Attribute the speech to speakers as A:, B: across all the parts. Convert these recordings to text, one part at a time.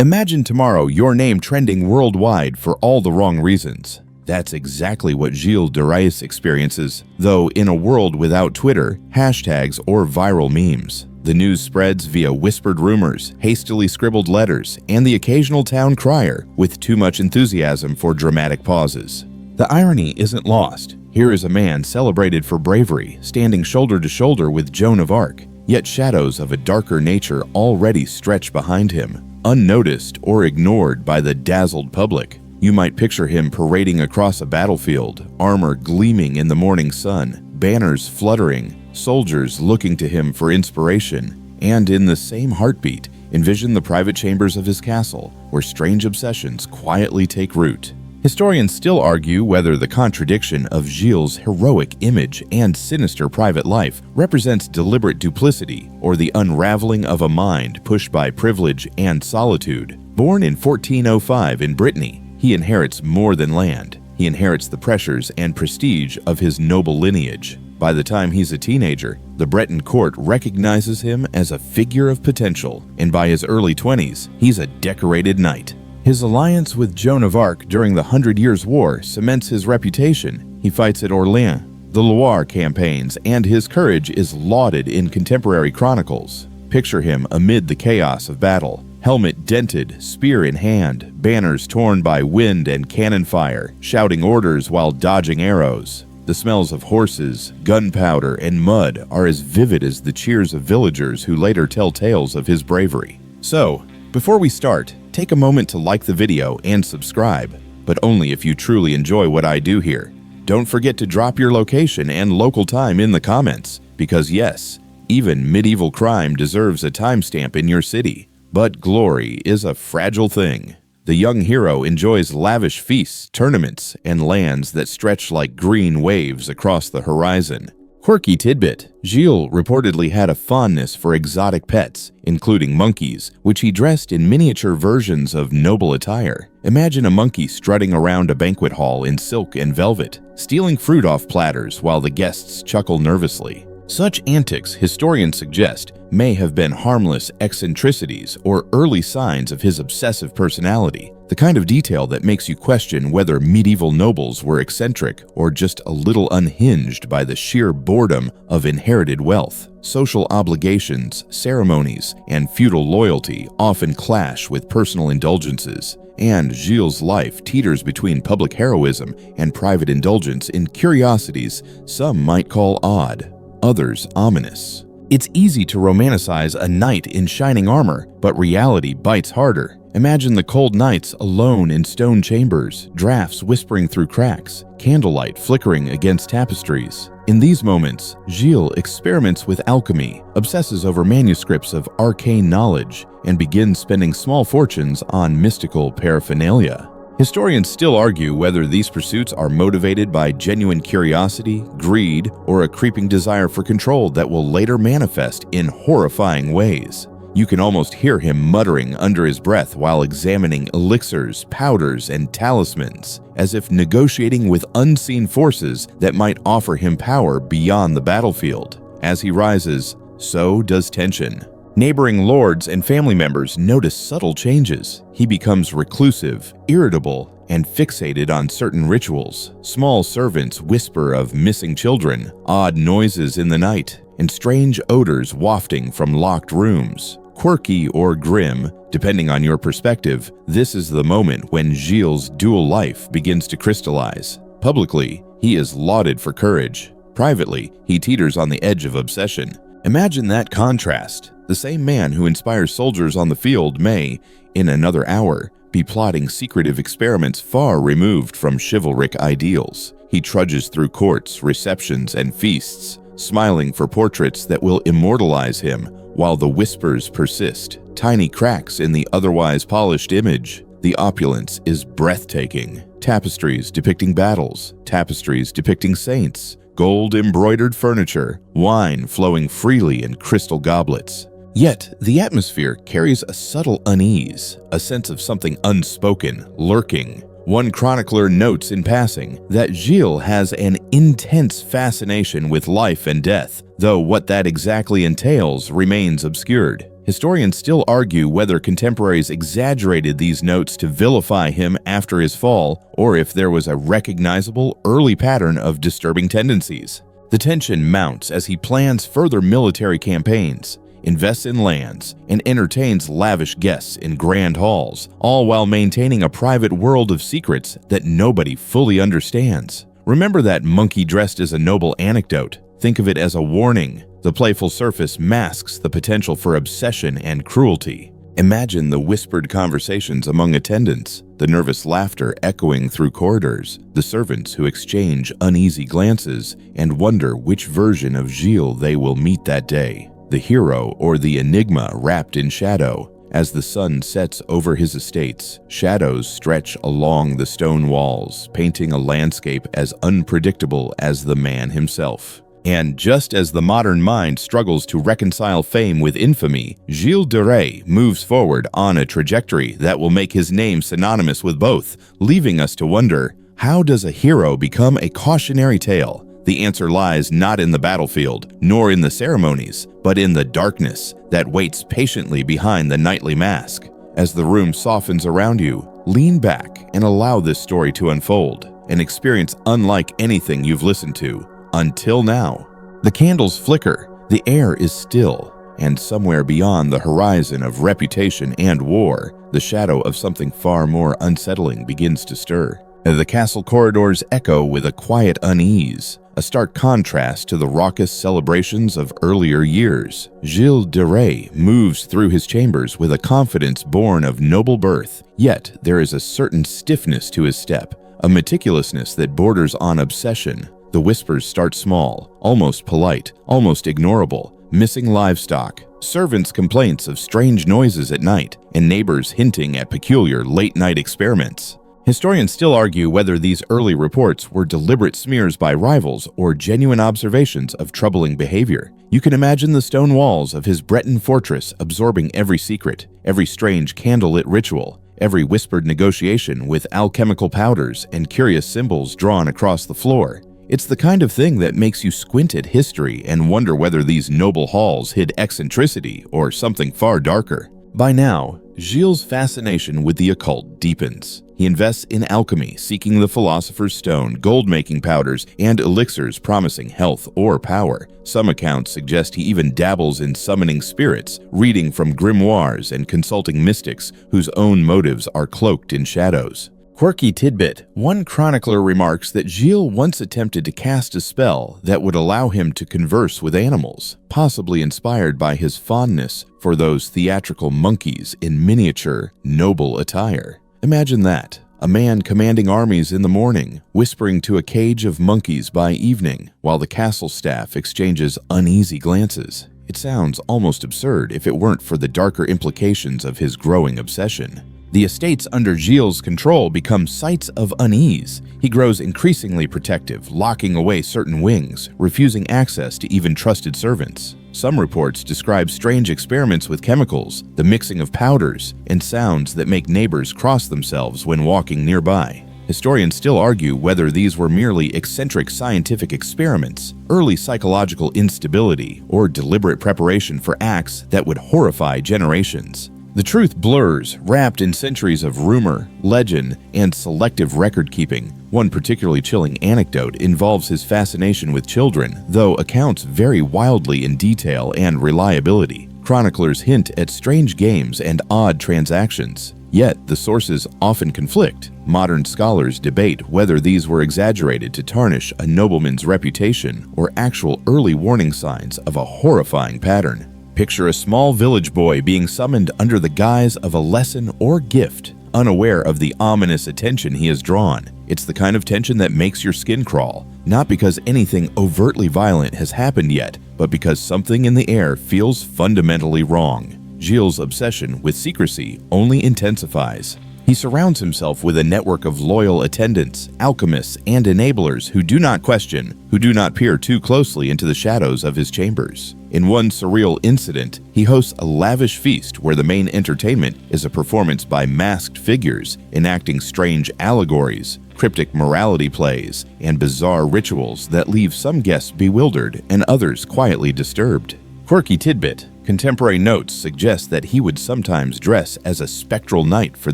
A: Imagine tomorrow your name trending worldwide for all the wrong reasons. That's exactly what Gilles de Rais experiences, though in a world without Twitter, hashtags, or viral memes. The news spreads via whispered rumors, hastily scribbled letters, and the occasional town crier with too much enthusiasm for dramatic pauses. The irony isn't lost. Here is a man celebrated for bravery, standing shoulder to shoulder with Joan of Arc, yet shadows of a darker nature already stretch behind him, unnoticed or ignored by the dazzled public. You might picture him parading across a battlefield, armor gleaming in the morning sun, banners fluttering, soldiers looking to him for inspiration, and in the same heartbeat, envision the private chambers of his castle, where strange obsessions quietly take root. Historians still argue whether the contradiction of Gilles' heroic image and sinister private life represents deliberate duplicity or the unraveling of a mind pushed by privilege and solitude. Born in 1405 in Brittany, he inherits more than land. He inherits the pressures and prestige of his noble lineage. By the time he's a teenager, the Breton court recognizes him as a figure of potential, and by his early 20s, he's a decorated knight. His alliance with Joan of Arc during the 100 Years' War cements his reputation. He fights at Orléans, the Loire campaigns, and his courage is lauded in contemporary chronicles. Picture him amid the chaos of battle, helmet dented, spear in hand, banners torn by wind and cannon fire, shouting orders while dodging arrows. The smells of horses, gunpowder, and mud are as vivid as the cheers of villagers who later tell tales of his bravery. So, before we start, take a moment to like the video and subscribe, but only if you truly enjoy what I do here. Don't forget to drop your location and local time in the comments, because yes, even medieval crime deserves a timestamp in your city. But glory is a fragile thing. The young hero enjoys lavish feasts, tournaments, and lands that stretch like green waves across the horizon. Quirky tidbit: Gilles reportedly had a fondness for exotic pets, including monkeys, which he dressed in miniature versions of noble attire. Imagine a monkey strutting around a banquet hall in silk and velvet, stealing fruit off platters while the guests chuckle nervously. Such antics, historians suggest, may have been harmless eccentricities or early signs of his obsessive personality, the kind of detail that makes you question whether medieval nobles were eccentric or just a little unhinged by the sheer boredom of inherited wealth. Social obligations, ceremonies, and feudal loyalty often clash with personal indulgences, and Gilles' life teeters between public heroism and private indulgence in curiosities some might call odd, others ominous. It's easy to romanticize a knight in shining armor, but reality bites harder. Imagine the cold nights alone in stone chambers, drafts whispering through cracks, candlelight flickering against tapestries. In these moments, Gilles experiments with alchemy, obsesses over manuscripts of arcane knowledge, and begins spending small fortunes on mystical paraphernalia. Historians still argue whether these pursuits are motivated by genuine curiosity, greed, or a creeping desire for control that will later manifest in horrifying ways. You can almost hear him muttering under his breath while examining elixirs, powders, and talismans, as if negotiating with unseen forces that might offer him power beyond the battlefield. As he rises, so does tension. Neighboring lords and family members notice subtle changes. He becomes reclusive, irritable, and fixated on certain rituals. Small servants whisper of missing children, odd noises in the night, and strange odors wafting from locked rooms. Quirky or grim, depending on your perspective, this is the moment when Gilles' dual life begins to crystallize. Publicly, he is lauded for courage. Privately, he teeters on the edge of obsession. Imagine that contrast. The same man who inspires soldiers on the field may, in another hour, be plotting secretive experiments far removed from chivalric ideals. He trudges through courts, receptions, and feasts, smiling for portraits that will immortalize him, while the whispers persist, tiny cracks in the otherwise polished image. The opulence is breathtaking. Tapestries depicting battles, tapestries depicting saints, gold-embroidered furniture, wine flowing freely in crystal goblets. Yet, the atmosphere carries a subtle unease, a sense of something unspoken, lurking. One chronicler notes in passing that Gilles has an intense fascination with life and death, though what that exactly entails remains obscured. Historians still argue whether contemporaries exaggerated these notes to vilify him after his fall, or if there was a recognizable early pattern of disturbing tendencies. The tension mounts as he plans further military campaigns, invests in lands, and entertains lavish guests in grand halls, all while maintaining a private world of secrets that nobody fully understands. Remember that monkey dressed as a noble anecdote. Think of it as a warning. The playful surface masks the potential for obsession and cruelty. Imagine the whispered conversations among attendants, the nervous laughter echoing through corridors, the servants who exchange uneasy glances and wonder which version of Gilles they will meet that day. The hero or the enigma wrapped in shadow. As the sun sets over his estates, shadows stretch along the stone walls, painting a landscape as unpredictable as the man himself. And just as the modern mind struggles to reconcile fame with infamy, Gilles de Rais moves forward on a trajectory that will make his name synonymous with both, leaving us to wonder, how does a hero become a cautionary tale? The answer lies not in the battlefield, nor in the ceremonies, but in the darkness that waits patiently behind the nightly mask. As the room softens around you, lean back and allow this story to unfold, an experience unlike anything you've listened to until now. The candles flicker, the air is still, and somewhere beyond the horizon of reputation and war, the shadow of something far more unsettling begins to stir. The castle corridors echo with a quiet unease, a stark contrast to the raucous celebrations of earlier years. Gilles de Rais moves through his chambers with a confidence born of noble birth, yet there is a certain stiffness to his step, a meticulousness that borders on obsession. The whispers start small, almost polite, almost ignorable, missing livestock, servants' complaints of strange noises at night, and neighbors hinting at peculiar late-night experiments. Historians still argue whether these early reports were deliberate smears by rivals or genuine observations of troubling behavior. You can imagine the stone walls of his Breton fortress absorbing every secret, every strange candlelit ritual, every whispered negotiation with alchemical powders and curious symbols drawn across the floor. It's the kind of thing that makes you squint at history and wonder whether these noble halls hid eccentricity or something far darker. By now, Gilles' fascination with the occult deepens. He invests in alchemy, seeking the philosopher's stone, gold-making powders, and elixirs promising health or power. Some accounts suggest he even dabbles in summoning spirits, reading from grimoires and consulting mystics whose own motives are cloaked in shadows. Quirky tidbit: one chronicler remarks that Gilles once attempted to cast a spell that would allow him to converse with animals, possibly inspired by his fondness for those theatrical monkeys in miniature, noble attire. Imagine that, a man commanding armies in the morning, whispering to a cage of monkeys by evening, while the castle staff exchanges uneasy glances. It sounds almost absurd if it weren't for the darker implications of his growing obsession. The estates under Gilles' control become sites of unease. He grows increasingly protective, locking away certain wings, refusing access to even trusted servants. Some reports describe strange experiments with chemicals, the mixing of powders, and sounds that make neighbors cross themselves when walking nearby. Historians still argue whether these were merely eccentric scientific experiments, early psychological instability, or deliberate preparation for acts that would horrify generations. The truth blurs, wrapped in centuries of rumor, legend, and selective record-keeping. One particularly chilling anecdote involves his fascination with children, though accounts vary wildly in detail and reliability. Chroniclers hint at strange games and odd transactions, yet the sources often conflict. Modern scholars debate whether these were exaggerated to tarnish a nobleman's reputation or actual early warning signs of a horrifying pattern. Picture a small village boy being summoned under the guise of a lesson or gift, unaware of the ominous attention he has drawn. It's the kind of tension that makes your skin crawl, not because anything overtly violent has happened yet, but because something in the air feels fundamentally wrong. Gilles' obsession with secrecy only intensifies. He surrounds himself with a network of loyal attendants, alchemists, and enablers who do not question, who do not peer too closely into the shadows of his chambers. In one surreal incident, he hosts a lavish feast where the main entertainment is a performance by masked figures enacting strange allegories, cryptic morality plays, and bizarre rituals that leave some guests bewildered and others quietly disturbed. Quirky tidbit: Contemporary notes suggest that he would sometimes dress as a spectral knight for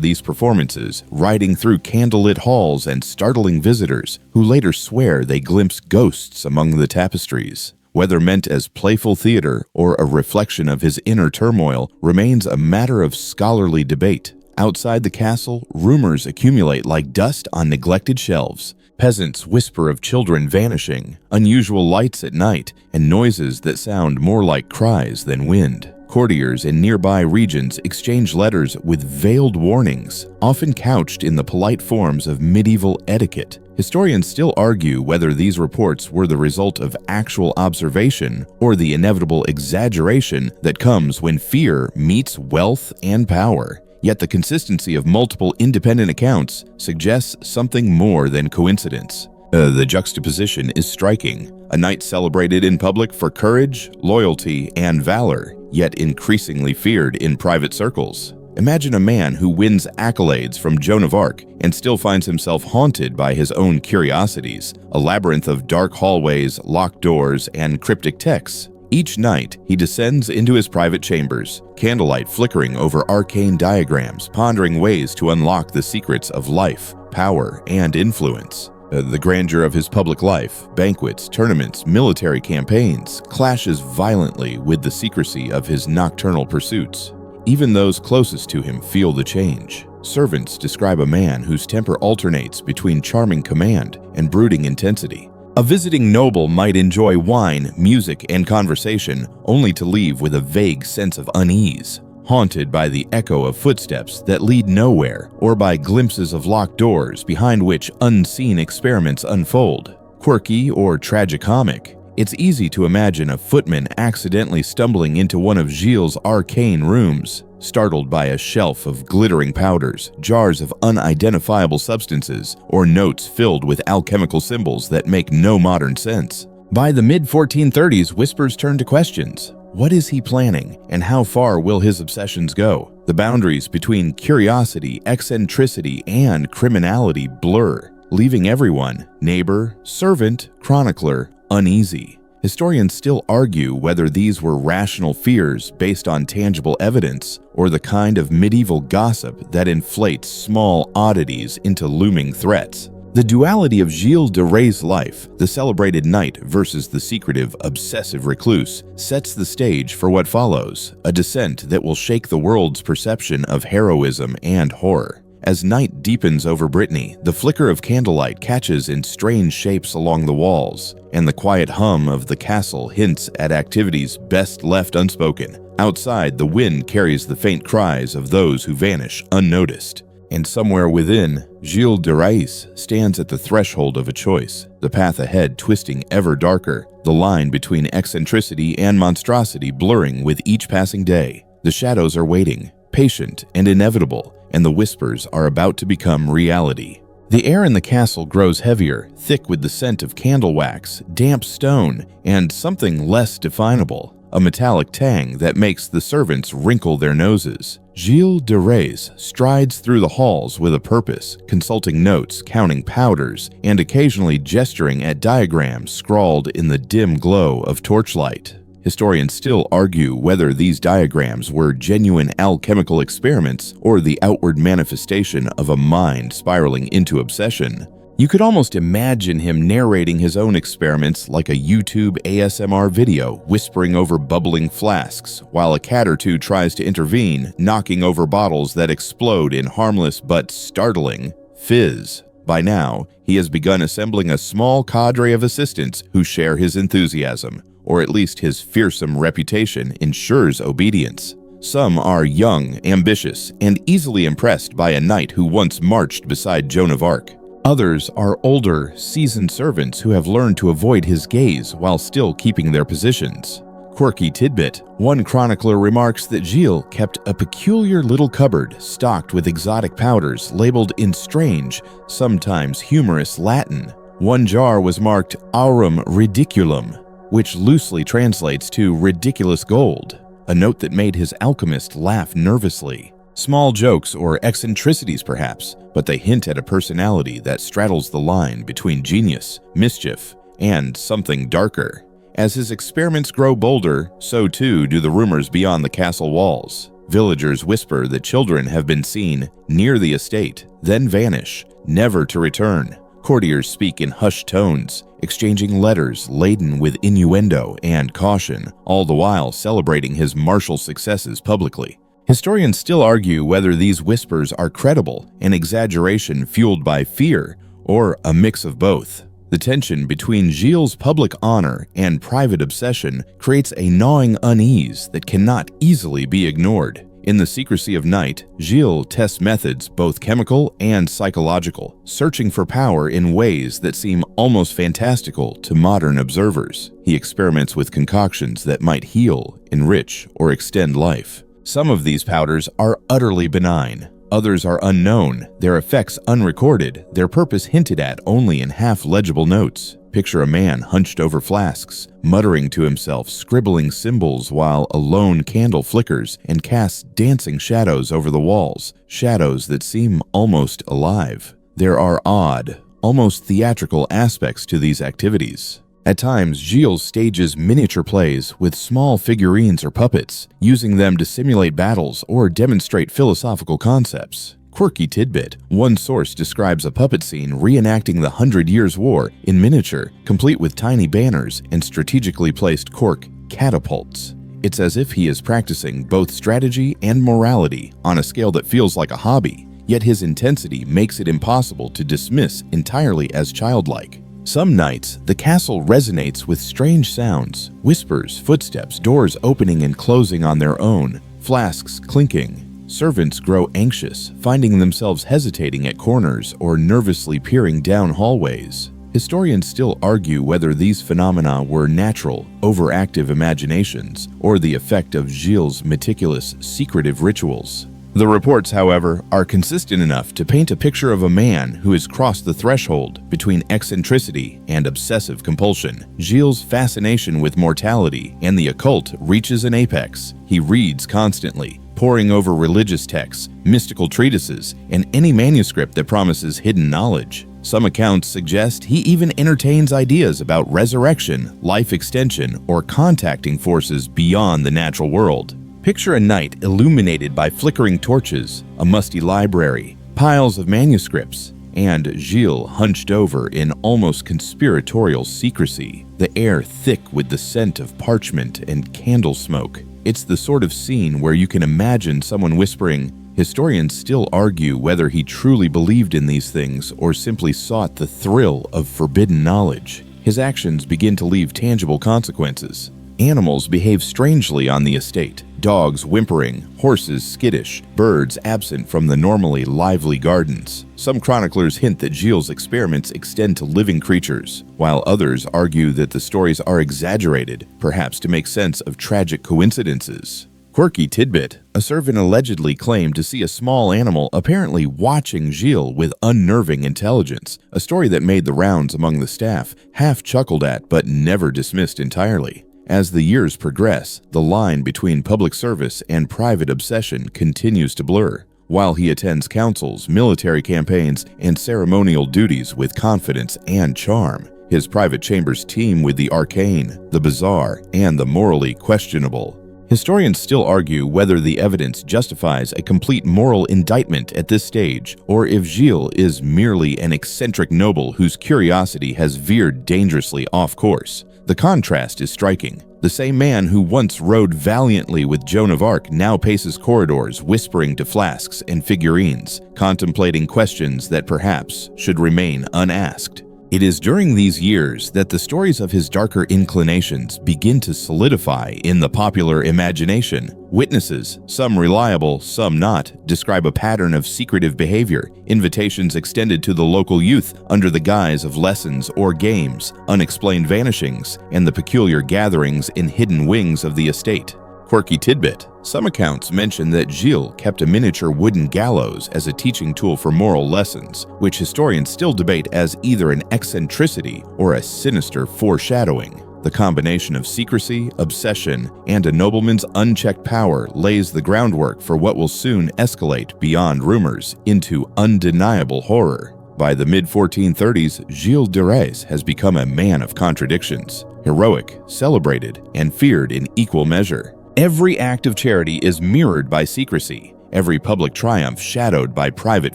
A: these performances, riding through candlelit halls and startling visitors who later swear they glimpse ghosts among the tapestries. Whether meant as playful theater or a reflection of his inner turmoil remains a matter of scholarly debate. Outside the castle, rumors accumulate like dust on neglected shelves. Peasants whisper of children vanishing, unusual lights at night, and noises that sound more like cries than wind. Courtiers in nearby regions exchange letters with veiled warnings, often couched in the polite forms of medieval etiquette. Historians still argue whether these reports were the result of actual observation or the inevitable exaggeration that comes when fear meets wealth and power. Yet the consistency of multiple independent accounts suggests something more than coincidence. The juxtaposition is striking. A knight celebrated in public for courage, loyalty, and valor, yet increasingly feared in private circles. Imagine a man who wins accolades from Joan of Arc and still finds himself haunted by his own curiosities, a labyrinth of dark hallways, locked doors, and cryptic texts. Each night, he descends into his private chambers, candlelight flickering over arcane diagrams, pondering ways to unlock the secrets of life, power, and influence. The grandeur of his public life, banquets, tournaments, military campaigns, clashes violently with the secrecy of his nocturnal pursuits. Even those closest to him feel the change. Servants describe a man whose temper alternates between charming command and brooding intensity. A visiting noble might enjoy wine, music, and conversation, only to leave with a vague sense of unease, haunted by the echo of footsteps that lead nowhere, or by glimpses of locked doors behind which unseen experiments unfold. Quirky or tragicomic, it's easy to imagine a footman accidentally stumbling into one of Gilles' arcane rooms, startled by a shelf of glittering powders, jars of unidentifiable substances, or notes filled with alchemical symbols that make no modern sense. By the mid-1430s, whispers turn to questions. What is he planning, and how far will his obsessions go? The boundaries between curiosity, eccentricity, and criminality blur, leaving everyone, neighbor, servant, chronicler, uneasy. Historians still argue whether these were rational fears based on tangible evidence or the kind of medieval gossip that inflates small oddities into looming threats. The duality of Gilles de Rais' life, the celebrated knight versus the secretive, obsessive recluse, sets the stage for what follows, a descent that will shake the world's perception of heroism and horror. As night deepens over Brittany, the flicker of candlelight catches in strange shapes along the walls, and the quiet hum of the castle hints at activities best left unspoken. Outside, the wind carries the faint cries of those who vanish unnoticed. And somewhere within, Gilles de Rais stands at the threshold of a choice, the path ahead twisting ever darker, the line between eccentricity and monstrosity blurring with each passing day. The shadows are waiting, patient and inevitable, and the whispers are about to become reality. The air in the castle grows heavier, thick with the scent of candle wax, damp stone, and something less definable, a metallic tang that makes the servants wrinkle their noses. Gilles de Rais strides through the halls with a purpose, consulting notes, counting powders, and occasionally gesturing at diagrams scrawled in the dim glow of torchlight. Historians still argue whether these diagrams were genuine alchemical experiments or the outward manifestation of a mind spiraling into obsession. You could almost imagine him narrating his own experiments like a YouTube ASMR video, whispering over bubbling flasks, while a cat or two tries to intervene, knocking over bottles that explode in harmless but startling fizz. By now, he has begun assembling a small cadre of assistants who share his enthusiasm, or at least his fearsome reputation ensures obedience. Some are young, ambitious, and easily impressed by a knight who once marched beside Joan of Arc. Others are older, seasoned servants who have learned to avoid his gaze while still keeping their positions. Quirky tidbit: one chronicler remarks that Gilles kept a peculiar little cupboard stocked with exotic powders labeled in strange, sometimes humorous Latin. One jar was marked aurum ridiculum, which loosely translates to ridiculous gold, a note that made his alchemist laugh nervously. Small jokes or eccentricities perhaps, but they hint at a personality that straddles the line between genius, mischief, and something darker. As his experiments grow bolder, so too do the rumors beyond the castle walls. Villagers whisper that children have been seen near the estate, then vanish, never to return. Courtiers speak in hushed tones, exchanging letters laden with innuendo and caution, all the while celebrating his martial successes publicly. Historians still argue whether these whispers are credible, an exaggeration fueled by fear, or a mix of both. The tension between Gilles' public honor and private obsession creates a gnawing unease that cannot easily be ignored. In the secrecy of night, Gilles tests methods both chemical and psychological, searching for power in ways that seem almost fantastical to modern observers. He experiments with concoctions that might heal, enrich, or extend life. Some of these powders are utterly benign. Others are unknown, their effects unrecorded, their purpose hinted at only in half-legible notes. Picture a man hunched over flasks, muttering to himself, scribbling symbols while a lone candle flickers and casts dancing shadows over the walls, shadows that seem almost alive. There are odd, almost theatrical aspects to these activities. At times, Gilles stages miniature plays with small figurines or puppets, using them to simulate battles or demonstrate philosophical concepts. Quirky tidbit: one source describes a puppet scene reenacting the 100 Years' War in miniature, complete with tiny banners and strategically placed cork catapults. It's as if he is practicing both strategy and morality on a scale that feels like a hobby, yet his intensity makes it impossible to dismiss entirely as childlike. Some nights, the castle resonates with strange sounds, whispers, footsteps, doors opening and closing on their own, flasks clinking. Servants grow anxious, finding themselves hesitating at corners or nervously peering down hallways. Historians still argue whether these phenomena were natural, overactive imaginations or the effect of Gilles' meticulous, secretive rituals. The reports, however, are consistent enough to paint a picture of a man who has crossed the threshold between eccentricity and obsessive compulsion. Gilles' fascination with mortality and the occult reaches an apex. He reads constantly, poring over religious texts, mystical treatises, and any manuscript that promises hidden knowledge. Some accounts suggest he even entertains ideas about resurrection, life extension, or contacting forces beyond the natural world. Picture a night illuminated by flickering torches, a musty library, piles of manuscripts, and Gilles hunched over in almost conspiratorial secrecy, the air thick with the scent of parchment and candle smoke. It's the sort of scene where you can imagine someone whispering. Historians still argue whether he truly believed in these things or simply sought the thrill of forbidden knowledge. His actions begin to leave tangible consequences. Animals behave strangely on the estate, dogs whimpering, horses skittish, birds absent from the normally lively gardens. Some chroniclers hint that Gilles' experiments extend to living creatures, while others argue that the stories are exaggerated, perhaps to make sense of tragic coincidences. Quirky tidbit: a servant allegedly claimed to see a small animal apparently watching Gilles with unnerving intelligence, a story that made the rounds among the staff, half chuckled at but never dismissed entirely. As the years progress, the line between public service and private obsession continues to blur. While he attends councils, military campaigns, and ceremonial duties with confidence and charm, his private chambers teem with the arcane, the bizarre, and the morally questionable. Historians still argue whether the evidence justifies a complete moral indictment at this stage, or if Gilles is merely an eccentric noble whose curiosity has veered dangerously off course. The contrast is striking. The same man who once rode valiantly with Joan of Arc now paces corridors whispering to flasks and figurines, contemplating questions that perhaps should remain unasked. It is during these years that the stories of his darker inclinations begin to solidify in the popular imagination. Witnesses, some reliable, some not, describe a pattern of secretive behavior, invitations extended to the local youth under the guise of lessons or games, unexplained vanishings, and the peculiar gatherings in hidden wings of the estate. Quirky tidbit: some accounts mention that Gilles kept a miniature wooden gallows as a teaching tool for moral lessons, which historians still debate as either an eccentricity or a sinister foreshadowing. The combination of secrecy, obsession, and a nobleman's unchecked power lays the groundwork for what will soon escalate beyond rumors into undeniable horror. By the mid-1430s, Gilles de Rais has become a man of contradictions, heroic, celebrated, and feared in equal measure. Every act of charity is mirrored by secrecy, every public triumph shadowed by private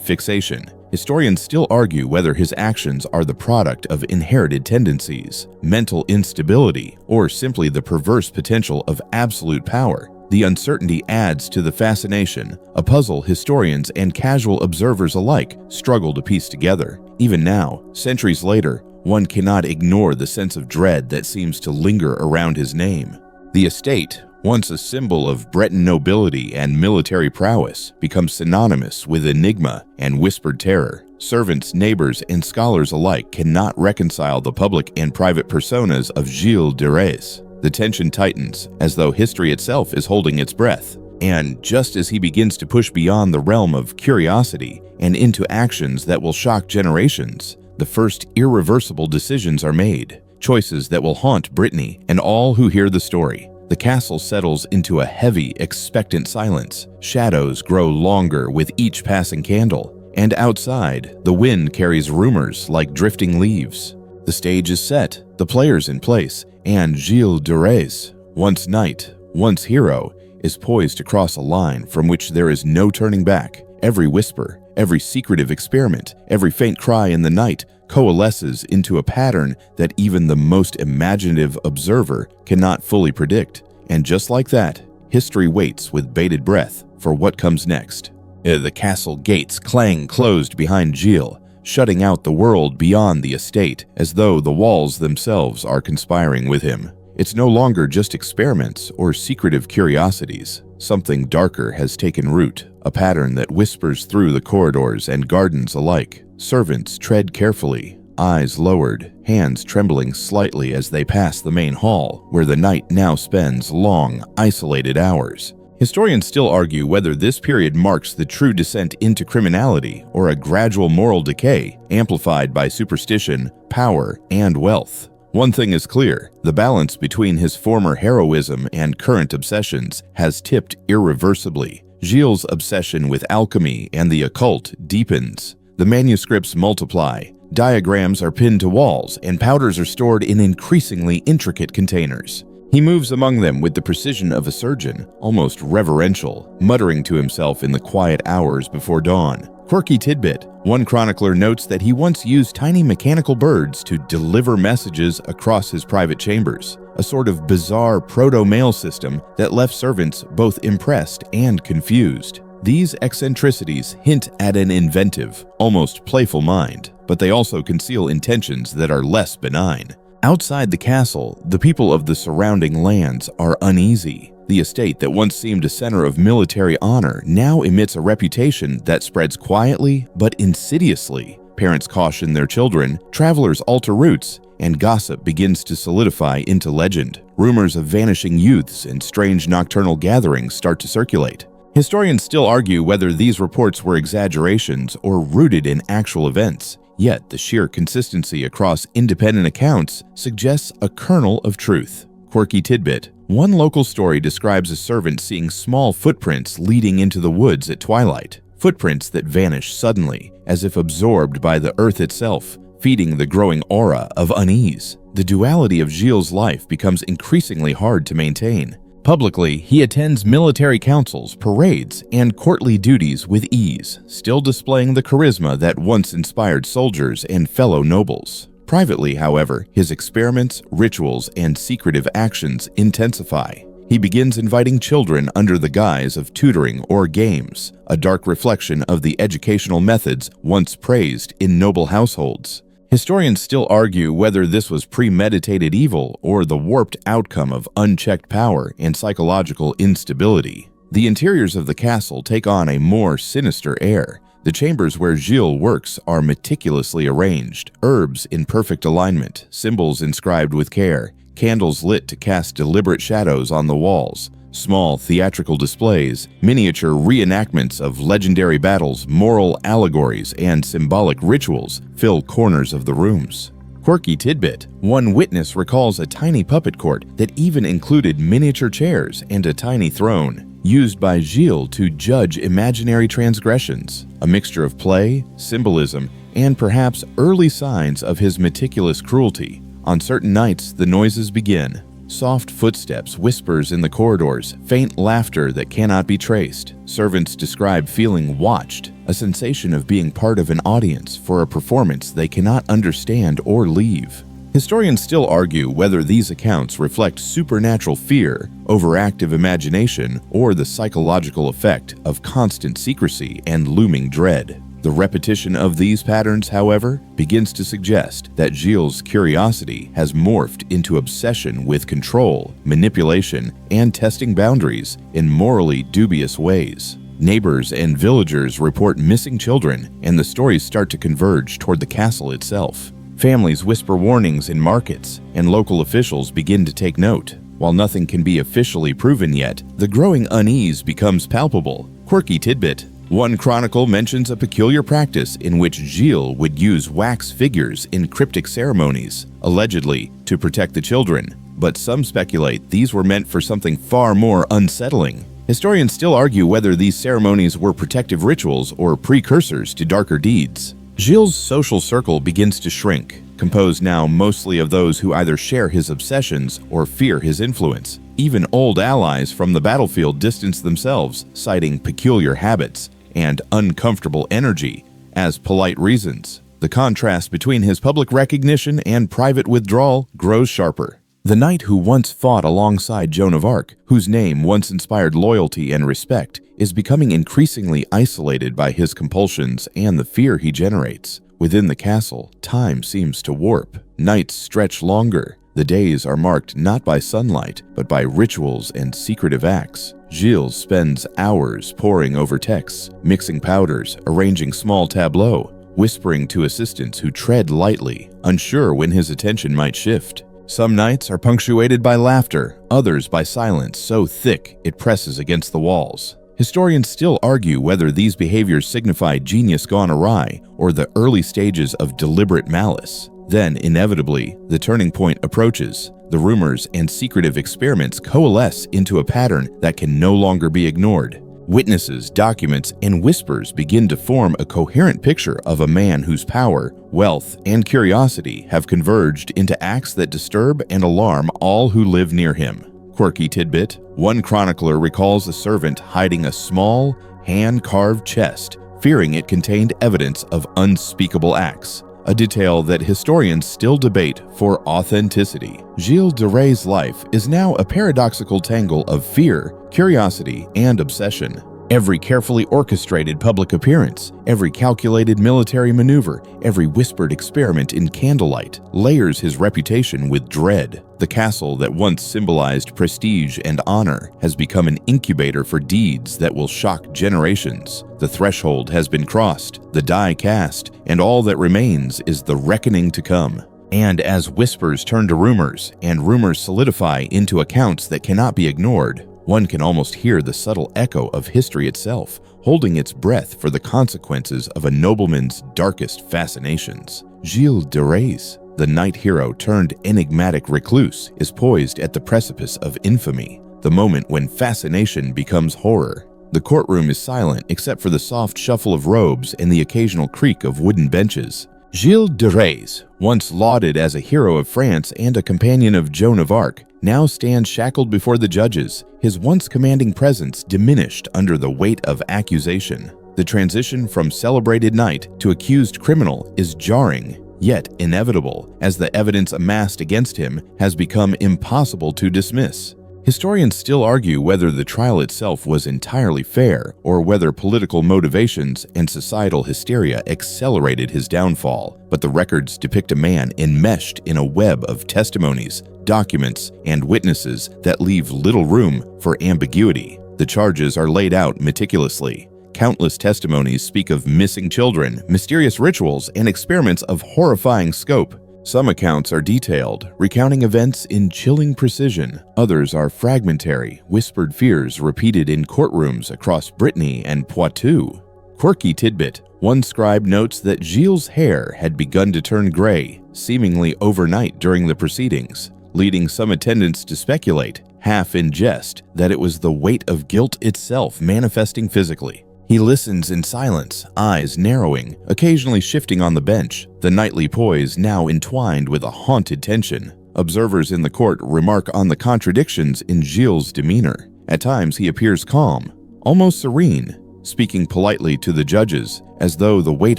A: fixation. Historians still argue whether his actions are the product of inherited tendencies, mental instability, or simply the perverse potential of absolute power. The uncertainty adds to the fascination, a puzzle historians and casual observers alike struggle to piece together. Even now, centuries later, one cannot ignore the sense of dread that seems to linger around his name. The estate, once a symbol of Breton nobility and military prowess, becomes synonymous with enigma and whispered terror. Servants, neighbors, and scholars alike cannot reconcile the public and private personas of Gilles de Rais. The tension tightens, as though history itself is holding its breath. And just as he begins to push beyond the realm of curiosity and into actions that will shock generations, the first irreversible decisions are made, choices that will haunt Brittany and all who hear the story. The castle settles into a heavy, expectant silence. Shadows grow longer with each passing candle, and outside, the wind carries rumors like drifting leaves. The stage is set, the players in place, and Gilles de Rais, once knight, once hero, is poised to cross a line from which there is no turning back. Every whisper, every secretive experiment, every faint cry in the night coalesces into a pattern that even the most imaginative observer cannot fully predict. And just like that, history waits with bated breath for what comes next. The castle gates clang closed behind Gilles, shutting out the world beyond the estate, as though the walls themselves are conspiring with him. It's no longer just experiments or secretive curiosities. Something darker has taken root, a pattern that whispers through the corridors and gardens alike. Servants tread carefully, eyes lowered, hands trembling slightly as they pass the main hall, where the knight now spends long, isolated hours. Historians still argue whether this period marks the true descent into criminality or a gradual moral decay amplified by superstition, power, and wealth. One thing is clear, the balance between his former heroism and current obsessions has tipped irreversibly. Gilles' obsession with alchemy and the occult deepens. The manuscripts multiply, diagrams are pinned to walls, and powders are stored in increasingly intricate containers. He moves among them with the precision of a surgeon, almost reverential, muttering to himself in the quiet hours before dawn. Quirky tidbit: one chronicler notes that he once used tiny mechanical birds to deliver messages across his private chambers, a sort of bizarre proto-mail system that left servants both impressed and confused. These eccentricities hint at an inventive, almost playful mind, but they also conceal intentions that are less benign. Outside the castle, the people of the surrounding lands are uneasy. The estate that once seemed a center of military honor now emits a reputation that spreads quietly but insidiously. Parents caution their children, travelers alter routes, and gossip begins to solidify into legend. Rumors of vanishing youths and strange nocturnal gatherings start to circulate. Historians still argue whether these reports were exaggerations or rooted in actual events. Yet the sheer consistency across independent accounts suggests a kernel of truth. Quirky tidbit: one local story describes a servant seeing small footprints leading into the woods at twilight. Footprints that vanish suddenly, as if absorbed by the earth itself, feeding the growing aura of unease. The duality of Gilles' life becomes increasingly hard to maintain. Publicly, he attends military councils, parades, and courtly duties with ease, still displaying the charisma that once inspired soldiers and fellow nobles. Privately, however, his experiments, rituals, and secretive actions intensify. He begins inviting children under the guise of tutoring or games, a dark reflection of the educational methods once praised in noble households. Historians still argue whether this was premeditated evil or the warped outcome of unchecked power and psychological instability. The interiors of the castle take on a more sinister air. The chambers where Gilles works are meticulously arranged, herbs in perfect alignment, symbols inscribed with care, candles lit to cast deliberate shadows on the walls. Small theatrical displays, miniature reenactments of legendary battles, moral allegories, and symbolic rituals fill corners of the rooms. Quirky tidbit: one witness recalls a tiny puppet court that even included miniature chairs and a tiny throne, used by Gilles to judge imaginary transgressions. A mixture of play, symbolism, and perhaps early signs of his meticulous cruelty. On certain nights, the noises begin. Soft footsteps, whispers in the corridors, faint laughter that cannot be traced. Servants describe feeling watched, a sensation of being part of an audience for a performance they cannot understand or leave. Historians still argue whether these accounts reflect supernatural fear, overactive imagination, or the psychological effect of constant secrecy and looming dread. The repetition of these patterns, however, begins to suggest that Gilles' curiosity has morphed into obsession with control, manipulation, and testing boundaries in morally dubious ways. Neighbors and villagers report missing children, and the stories start to converge toward the castle itself. Families whisper warnings in markets, and local officials begin to take note. While nothing can be officially proven yet, the growing unease becomes palpable. Quirky tidbit. One chronicle mentions a peculiar practice in which Gilles would use wax figures in cryptic ceremonies, allegedly to protect the children, but some speculate these were meant for something far more unsettling. Historians still argue whether these ceremonies were protective rituals or precursors to darker deeds. Gilles' social circle begins to shrink, composed now mostly of those who either share his obsessions or fear his influence. Even old allies from the battlefield distance themselves, citing peculiar habits and uncomfortable energy as polite reasons. The contrast between his public recognition and private withdrawal grows sharper. The knight who once fought alongside Joan of Arc, whose name once inspired loyalty and respect, is becoming increasingly isolated by his compulsions and the fear he generates. Within the castle, time seems to warp. Nights stretch longer. The days are marked not by sunlight, but by rituals and secretive acts. Gilles spends hours poring over texts, mixing powders, arranging small tableaux, whispering to assistants who tread lightly, unsure when his attention might shift. Some nights are punctuated by laughter, others by silence so thick it presses against the walls. Historians still argue whether these behaviors signify genius gone awry or the early stages of deliberate malice. Then, inevitably, the turning point approaches. The rumors and secretive experiments coalesce into a pattern that can no longer be ignored. Witnesses, documents, and whispers begin to form a coherent picture of a man whose power, wealth, and curiosity have converged into acts that disturb and alarm all who live near him. Quirky tidbit. One chronicler recalls a servant hiding a small, hand-carved chest, fearing it contained evidence of unspeakable acts, a detail that historians still debate for authenticity. Gilles de Rais' life is now a paradoxical tangle of fear, curiosity, and obsession. Every carefully orchestrated public appearance, every calculated military maneuver, every whispered experiment in candlelight layers his reputation with dread. The castle that once symbolized prestige and honor has become an incubator for deeds that will shock generations. The threshold has been crossed, the die cast, and all that remains is the reckoning to come. And as whispers turn to rumors, and rumors solidify into accounts that cannot be ignored, one can almost hear the subtle echo of history itself, holding its breath for the consequences of a nobleman's darkest fascinations. Gilles de Rais, the knight hero turned enigmatic recluse, is poised at the precipice of infamy, the moment when fascination becomes horror. The courtroom is silent except for the soft shuffle of robes and the occasional creak of wooden benches. Gilles de Rais, once lauded as a hero of France and a companion of Joan of Arc, now stands shackled before the judges, his once commanding presence diminished under the weight of accusation. The transition from celebrated knight to accused criminal is jarring, yet inevitable, as the evidence amassed against him has become impossible to dismiss. Historians still argue whether the trial itself was entirely fair or whether political motivations and societal hysteria accelerated his downfall, but the records depict a man enmeshed in a web of testimonies, documents, and witnesses that leave little room for ambiguity. The charges are laid out meticulously. Countless testimonies speak of missing children, mysterious rituals, and experiments of horrifying scope. Some accounts are detailed, recounting events in chilling precision. Others are fragmentary, whispered fears repeated in courtrooms across Brittany and Poitou. Quirky tidbit. One scribe notes that Gilles' hair had begun to turn gray, seemingly overnight during the proceedings, leading some attendants to speculate, half in jest, that it was the weight of guilt itself manifesting physically. He listens in silence, eyes narrowing, occasionally shifting on the bench, the nightly poise now entwined with a haunted tension. Observers in the court remark on the contradictions in Gilles' demeanor. At times he appears calm, almost serene, speaking politely to the judges, as though the weight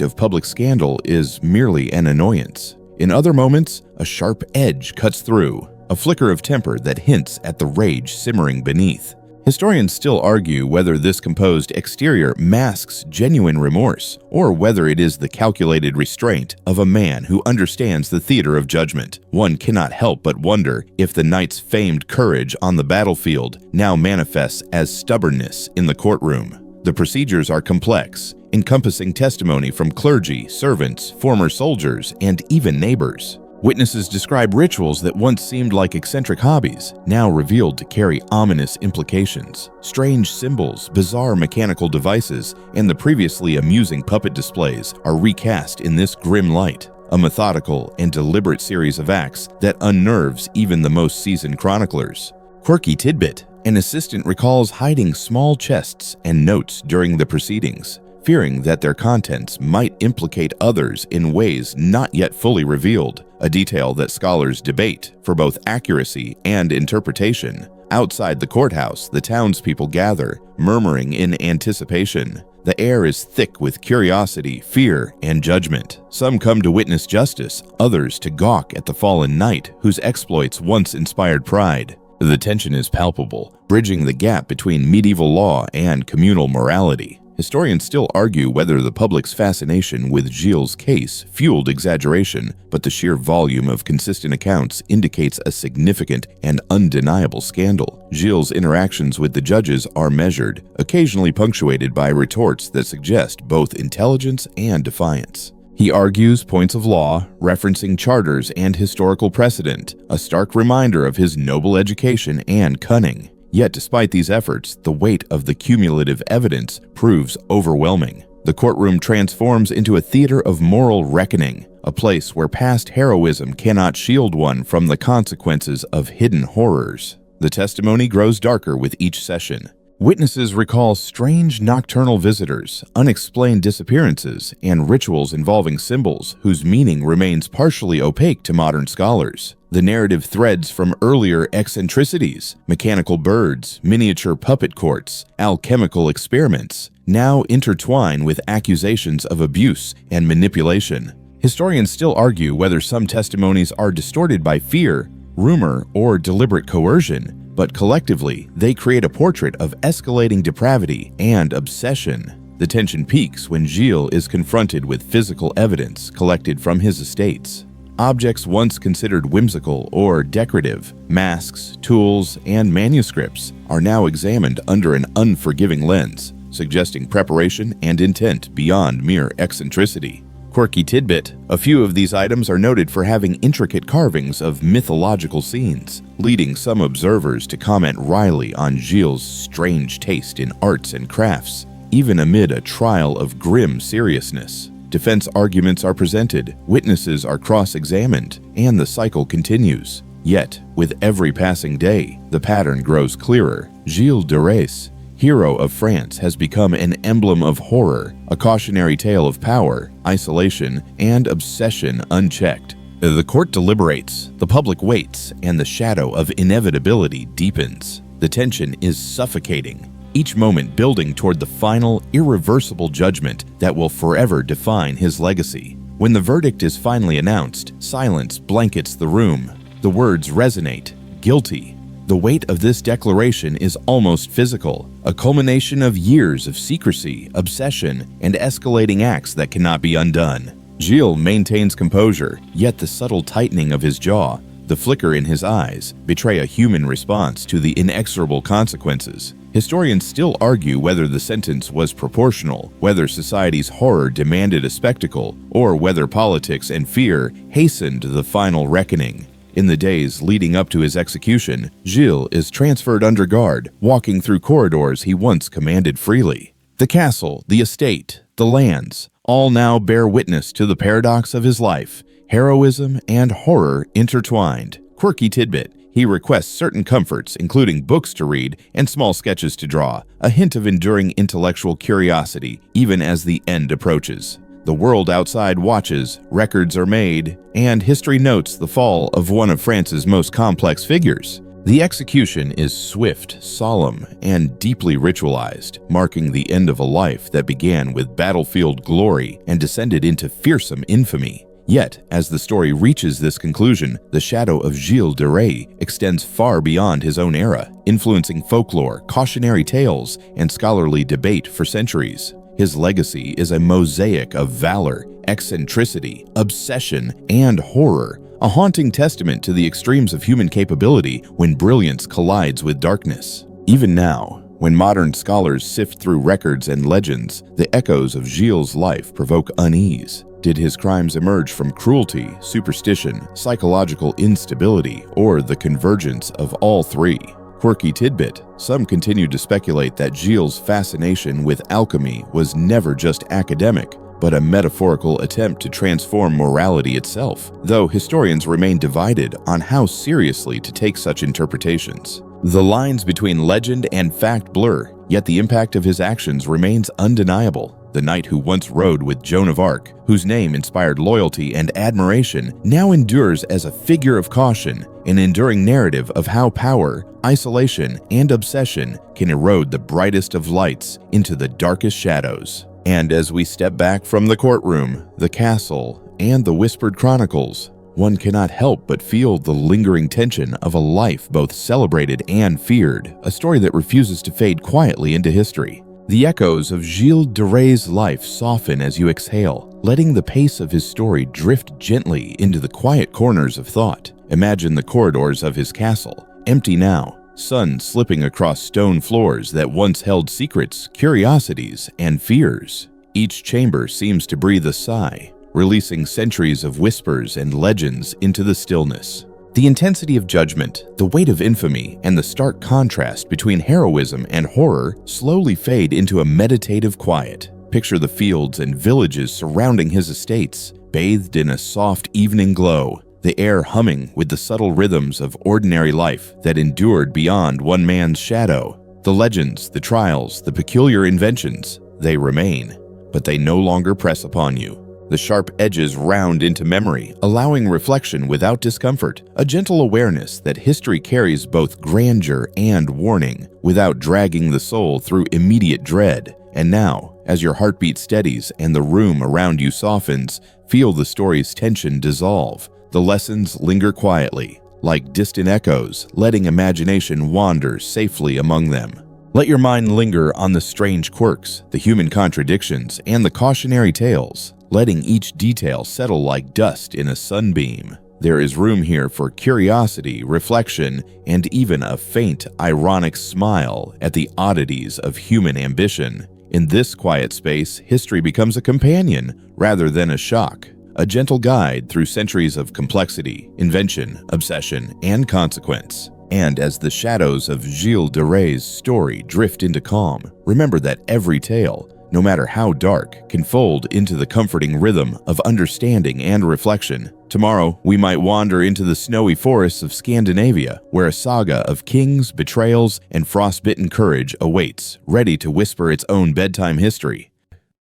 A: of public scandal is merely an annoyance. In other moments, a sharp edge cuts through, a flicker of temper that hints at the rage simmering beneath. Historians still argue whether this composed exterior masks genuine remorse, or whether it is the calculated restraint of a man who understands the theater of judgment. One cannot help but wonder if the knight's famed courage on the battlefield now manifests as stubbornness in the courtroom. The procedures are complex, encompassing testimony from clergy, servants, former soldiers, and even neighbors. Witnesses describe rituals that once seemed like eccentric hobbies, now revealed to carry ominous implications. Strange symbols, bizarre mechanical devices, and the previously amusing puppet displays are recast in this grim light, a methodical and deliberate series of acts that unnerves even the most seasoned chroniclers. Quirky tidbit: an assistant recalls hiding small chests and notes during the proceedings, fearing that their contents might implicate others in ways not yet fully revealed, a detail that scholars debate for both accuracy and interpretation. Outside the courthouse, the townspeople gather, murmuring in anticipation. The air is thick with curiosity, fear, and judgment. Some come to witness justice, others to gawk at the fallen knight whose exploits once inspired pride. The tension is palpable, bridging the gap between medieval law and communal morality. Historians still argue whether the public's fascination with Gilles' case fueled exaggeration, but the sheer volume of consistent accounts indicates a significant and undeniable scandal. Gilles' interactions with the judges are measured, occasionally punctuated by retorts that suggest both intelligence and defiance. He argues points of law, referencing charters and historical precedent, a stark reminder of his noble education and cunning. Yet despite these efforts, the weight of the cumulative evidence proves overwhelming. The courtroom transforms into a theater of moral reckoning, a place where past heroism cannot shield one from the consequences of hidden horrors. The testimony grows darker with each session. Witnesses recall strange nocturnal visitors, unexplained disappearances, and rituals involving symbols whose meaning remains partially opaque to modern scholars. The narrative threads from earlier eccentricities, mechanical birds, miniature puppet courts, alchemical experiments, now intertwine with accusations of abuse and manipulation. Historians still argue whether some testimonies are distorted by fear, rumor, or deliberate coercion, but collectively, they create a portrait of escalating depravity and obsession. The tension peaks when Gilles is confronted with physical evidence collected from his estates. Objects once considered whimsical or decorative, masks, tools, and manuscripts, are now examined under an unforgiving lens, suggesting preparation and intent beyond mere eccentricity. Quirky tidbit: a few of these items are noted for having intricate carvings of mythological scenes, leading some observers to comment wryly on Gilles' strange taste in arts and crafts, even amid a trial of grim seriousness. Defense arguments are presented, witnesses are cross-examined, and the cycle continues. Yet, with every passing day, the pattern grows clearer. Gilles de Rais, hero of France, has become an emblem of horror, a cautionary tale of power, isolation, and obsession unchecked. The court deliberates, the public waits, and the shadow of inevitability deepens. The tension is suffocating, each moment building toward the final, irreversible judgment that will forever define his legacy. When the verdict is finally announced, silence blankets the room. The words resonate: guilty. The weight of this declaration is almost physical, a culmination of years of secrecy, obsession, and escalating acts that cannot be undone. Gilles maintains composure, yet the subtle tightening of his jaw, the flicker in his eyes, betray a human response to the inexorable consequences. Historians still argue whether the sentence was proportional, whether society's horror demanded a spectacle, or whether politics and fear hastened the final reckoning. In the days leading up to his execution, Gilles is transferred under guard, walking through corridors he once commanded freely. The castle, the estate, the lands, all now bear witness to the paradox of his life, heroism and horror intertwined. Quirky tidbit: He requests certain comforts, including books to read and small sketches to draw, a hint of enduring intellectual curiosity, even as the end approaches. The world outside watches, records are made, and history notes the fall of one of France's most complex figures. The execution is swift, solemn, and deeply ritualized, marking the end of a life that began with battlefield glory and descended into fearsome infamy. Yet, as the story reaches this conclusion, the shadow of Gilles de Rais extends far beyond his own era, influencing folklore, cautionary tales, and scholarly debate for centuries. His legacy is a mosaic of valor, eccentricity, obsession, and horror, a haunting testament to the extremes of human capability when brilliance collides with darkness. Even now, when modern scholars sift through records and legends, the echoes of Gilles' life provoke unease. Did his crimes emerge from cruelty, superstition, psychological instability, or the convergence of all three? Quirky tidbit: some continue to speculate that Gilles' fascination with alchemy was never just academic, but a metaphorical attempt to transform morality itself, though historians remain divided on how seriously to take such interpretations. The lines between legend and fact blur, yet the impact of his actions remains undeniable. The knight who once rode with Joan of Arc, whose name inspired loyalty and admiration, now endures as a figure of caution, an enduring narrative of how power, isolation, and obsession can erode the brightest of lights into the darkest shadows. And as we step back from the courtroom, the castle, and the whispered chronicles, one cannot help but feel the lingering tension of a life both celebrated and feared, a story that refuses to fade quietly into history. The echoes of Gilles de Rais' life soften as you exhale, letting the pace of his story drift gently into the quiet corners of thought. Imagine the corridors of his castle, empty now, sun slipping across stone floors that once held secrets, curiosities, and fears. Each chamber seems to breathe a sigh, releasing centuries of whispers and legends into the stillness. The intensity of judgment, the weight of infamy, and the stark contrast between heroism and horror slowly fade into a meditative quiet. Picture the fields and villages surrounding his estates, bathed in a soft evening glow, the air humming with the subtle rhythms of ordinary life that endured beyond one man's shadow. The legends, the trials, the peculiar inventions, they remain, but they no longer press upon you. The sharp edges round into memory, allowing reflection without discomfort, a gentle awareness that history carries both grandeur and warning, without dragging the soul through immediate dread. And now, as your heartbeat steadies and the room around you softens, feel the story's tension dissolve. The lessons linger quietly, like distant echoes, letting imagination wander safely among them. Let your mind linger on the strange quirks, the human contradictions, and the cautionary tales, letting each detail settle like dust in a sunbeam. There is room here for curiosity, reflection, and even a faint, ironic smile at the oddities of human ambition. In this quiet space, history becomes a companion rather than a shock, a gentle guide through centuries of complexity, invention, obsession, and consequence. And as the shadows of Gilles de Rais' story drift into calm, remember that every tale, no matter how dark, can fold into the comforting rhythm of understanding and reflection. Tomorrow, we might wander into the snowy forests of Scandinavia, where a saga of kings, betrayals, and frostbitten courage awaits, ready to whisper its own bedtime history.